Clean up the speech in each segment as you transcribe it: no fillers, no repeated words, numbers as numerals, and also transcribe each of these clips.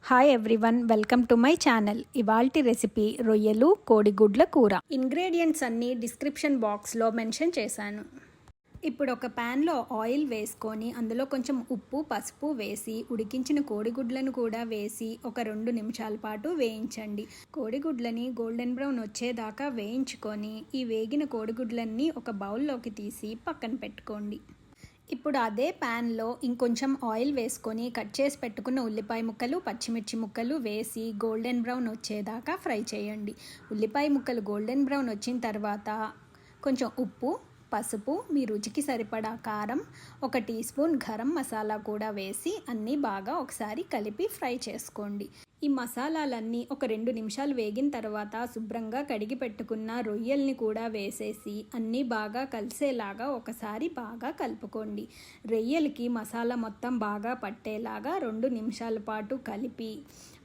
Hi everyone, welcome to my channel. ఇవాల్టి recipe రొయ్యలు కోడిగుడ్ల కూర. ఇంగ్రీడియంట్స్ అన్నీ డిస్క్రిప్షన్ బాక్స్లో మెన్షన్ చేశాను. ఇప్పుడు ఒక ప్యాన్లో ఆయిల్ వేసుకొని అందులో కొంచెం ఉప్పు పసుపు వేసి ఉడికించిన కోడిగుడ్లను కూడా వేసి ఒక 2 నిమిషాల పాటు వేయించండి. కోడిగుడ్లని గోల్డెన్ బ్రౌన్ వచ్చేదాకా వేయించుకొని ఈ వేగిన కోడిగుడ్లన్నీ ఒక బౌల్లోకి తీసి పక్కన పెట్టుకోండి. ఇప్పుడు అదే ప్యాన్లో ఇంకొంచెం ఆయిల్ వేసుకొని కట్ చేసి పెట్టుకున్న ఉల్లిపాయ ముక్కలు పచ్చిమిర్చి ముక్కలు వేసి గోల్డెన్ బ్రౌన్ వచ్చేదాకా ఫ్రై చేయండి. ఉల్లిపాయ ముక్కలు గోల్డెన్ బ్రౌన్ వచ్చిన తర్వాత కొంచెం ఉప్పు పసుపు మీ రుచికి సరిపడా కారం 1 టీ స్పూన్ గరం మసాలా కూడా వేసి అన్నీ బాగా ఒకసారి కలిపి ఫ్రై చేసుకోండి. ఈ మసాలాలన్నీ ఒక 2 నిమిషాలు వేగిన తర్వాత శుభ్రంగా కడిగి పెట్టుకున్న రొయ్యల్ని కూడా వేసేసి అన్నీ బాగా కలిసేలాగా ఒకసారి బాగా కలుపుకోండి. రొయ్యలకి మసాలా మొత్తం బాగా పట్టేలాగా 2 నిమిషాల పాటు కలిపి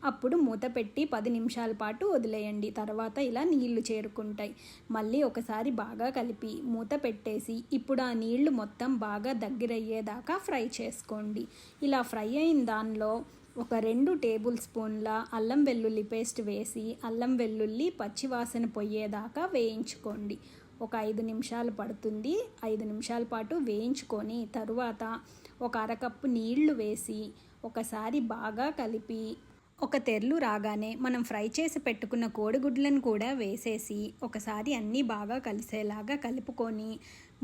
అప్పుడు మూత పెట్టి 10 నిమిషాల పాటు వదిలేయండి. తర్వాత ఇలా నీళ్లు చేరుకుంటాయి. మళ్ళీ ఒకసారి బాగా కలిపి మూత పెట్టేసి ఇప్పుడు ఆ నీళ్లు మొత్తం బాగా దగ్గరయ్యేదాకా ఫ్రై చేసుకోండి. ఇలా ఫ్రై అయిన దానిలో ఒక 2 టేబుల్ స్పూన్ల అల్లం వెల్లుల్లి పేస్ట్ వేసి అల్లం వెల్లుల్లి పచ్చివాసన పోయేదాకా వేయించుకోండి. ఒక 5 నిమిషాలు పడుతుంది. 5 నిమిషాల పాటు వేయించుకొని తరువాత ఒక అరకప్పు నీళ్లు వేసి ఒకసారి బాగా కలిపి ఒక తెరలు రాగానే మనం ఫ్రై చేసి పెట్టుకున్న కోడిగుడ్లను కూడా వేసేసి ఒకసారి అన్నీ బాగా కలిసేలాగా కలుపుకొని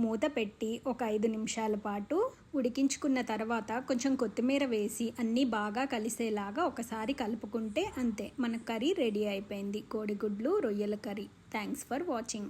మూత పెట్టి ఒక 5 నిమిషాల పాటు ఉడికించుకున్న తర్వాత కొంచెం కొత్తిమీర వేసి అన్నీ బాగా కలిసేలాగా ఒకసారి కలుపుకుంటే అంతే, మన కర్రీ రెడీ అయిపోయింది. కోడిగుడ్లు రొయ్యల కర్రీ. Thanks for watching.